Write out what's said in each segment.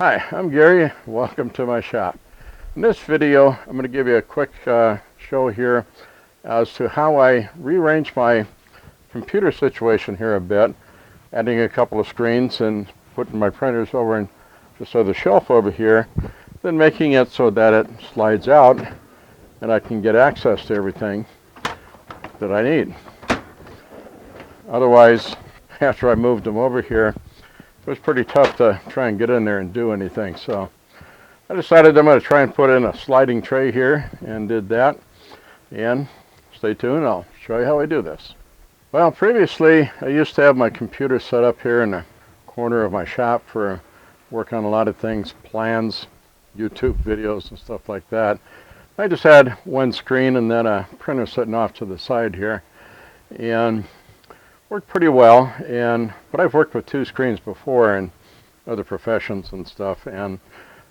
Hi, I'm Gary. Welcome to my shop. In this video, I'm going to give you a quick show here as to how I rearrange my computer situation here a bit, adding a couple of screens and putting my printers over in just on the shelf over here, then making it so that it slides out and I can get access to everything that I need. Otherwise, after I moved them over here, it was pretty tough to try and get in there and do anything. So I decided I'm going to try and put in a sliding tray here, and did that. And stay tuned, I'll show you how I do this. Well, previously I used to have my computer set up here in the corner of my shop for work on a lot of things, plans, YouTube videos and stuff like that. I just had one screen and then a printer sitting off to the side here, and worked pretty well. But I've worked with two screens before in other professions and stuff, and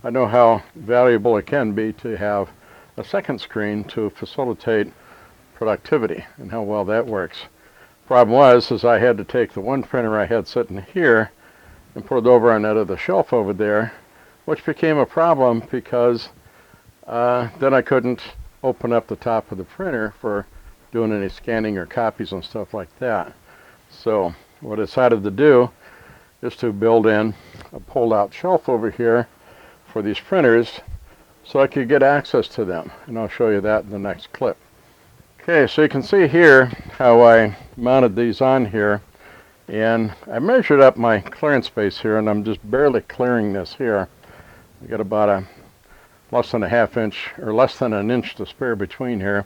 I know how valuable it can be to have a second screen to facilitate productivity and how well that works. Problem was I had to take the one printer I had sitting here and put it over on that other shelf over there, which became a problem because then I couldn't open up the top of the printer for doing any scanning or copies and stuff like that. So what I decided to do is to build in a pulled-out shelf over here for these printers so I could get access to them, and I'll show you that in the next clip. Okay, so you can see here how I mounted these on here, and I measured up my clearance space here, and I'm just barely clearing this here. I got about a less than a half inch or less than an inch to spare between here.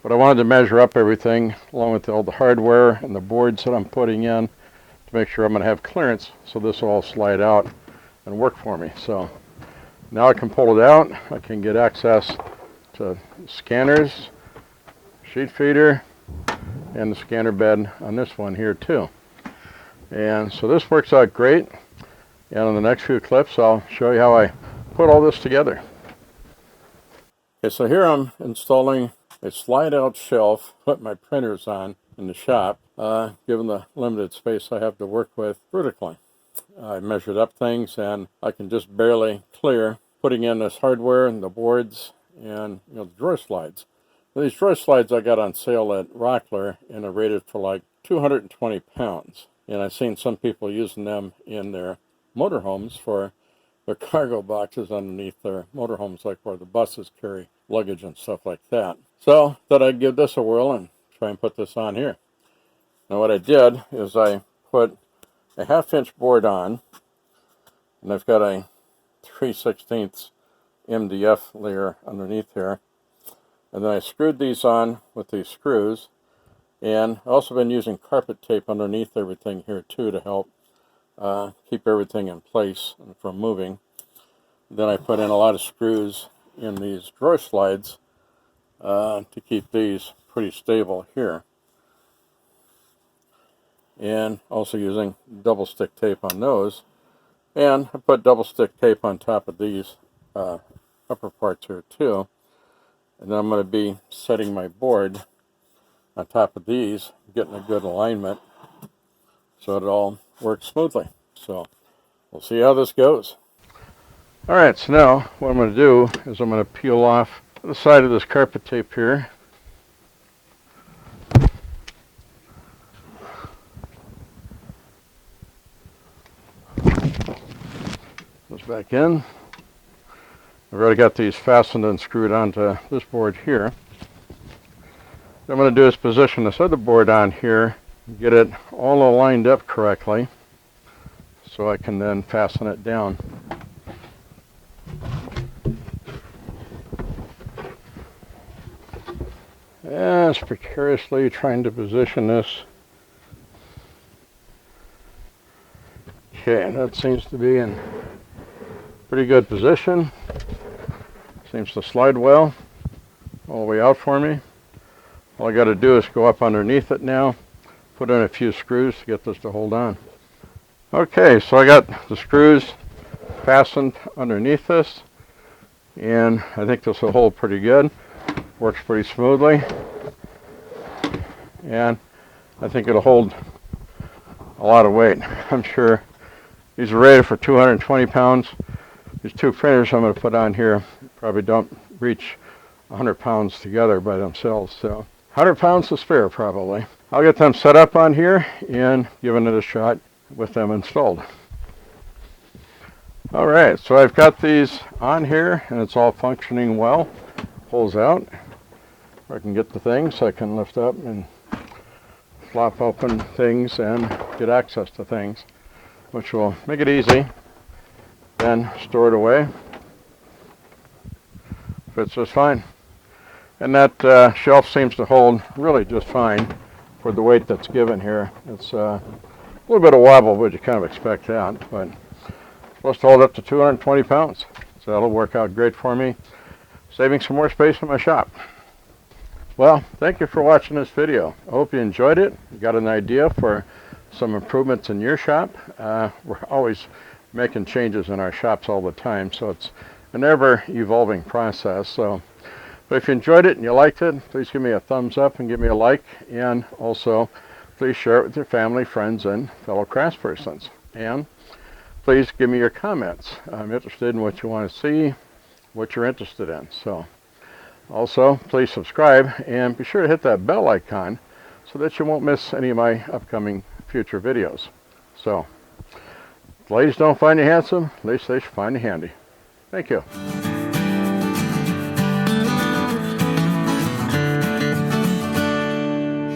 But I wanted to measure up everything along with all the hardware and the boards that I'm putting in to make sure I'm going to have clearance so this will all slide out and work for me. So now I can pull it out. I can get access to scanners, sheet feeder, and the scanner bed on this one here too. And so this works out great. And in the next few clips I'll show you how I put all this together. Okay, so here I'm installing a slide-out shelf, put my printers on in the shop, given the limited space I have to work with vertically. I measured up things, and I can just barely clear putting in this hardware and the boards and the drawer slides. Now, these drawer slides I got on sale at Rockler, and are rated for like 220 pounds. And I've seen some people using them in their motorhomes for their cargo boxes underneath their motorhomes, like where the buses carry luggage and stuff like that. So thought I'd give this a whirl and try and put this on here. Now what I did is I put a 1/2 inch board on, and I've got a 3/16 MDF layer underneath here, and then I screwed these on with these screws, and I've also been using carpet tape underneath everything here too to help keep everything in place and from moving. Then I put in a lot of screws in these drawer slides to keep these pretty stable here, and also using double stick tape on those. And I put double stick tape on top of these upper parts here too, and then I'm going to be setting my board on top of these, getting a good alignment so it all works smoothly. So we'll see how this goes. Alright, so now what I'm going to do is I'm going to peel off the side of this carpet tape here. Goes back in. I've already got these fastened and screwed onto this board here. What I'm going to do is position this other board on here, get it all aligned up correctly, so I can then fasten it down. And just precariously trying to position this. Okay, that seems to be in pretty good position. Seems to slide well all the way out for me. All I got to do is go up underneath it now, put in a few screws to get this to hold on. Okay, so I got the screws fastened underneath this, and I think this will hold pretty good. Works pretty smoothly, and I think it'll hold a lot of weight. I'm sure these are rated for 220 pounds. These two printers I'm going to put on here probably don't reach 100 pounds together by themselves, so 100 pounds to spare probably. I'll get them set up on here and giving it a shot with them installed. Alright, so I've got these on here and it's all functioning well. Pulls out. I can get the things, I can lift up and flop open things and get access to things, which will make it easy. Then store it away. Fits just fine. And that shelf seems to hold really just fine for the weight that's given here. It's a little bit of wobble, but you kind of expect that. But it's supposed to hold up to 220 pounds. So that'll work out great for me, saving some more space in my shop. Well, thank you for watching this video. I hope you enjoyed it. You got an idea for some improvements in your shop. We're always making changes in our shops all the time, so it's an ever-evolving process. But if you enjoyed it and you liked it, please give me a thumbs up and give me a like, and also please share it with your family, friends, and fellow craftspersons. And please give me your comments. I'm interested in what you want to see, what you're interested in. So also, please subscribe and be sure to hit that bell icon so that you won't miss any of my upcoming future videos. So, if ladies don't find you handsome, at least they should find you handy. Thank you.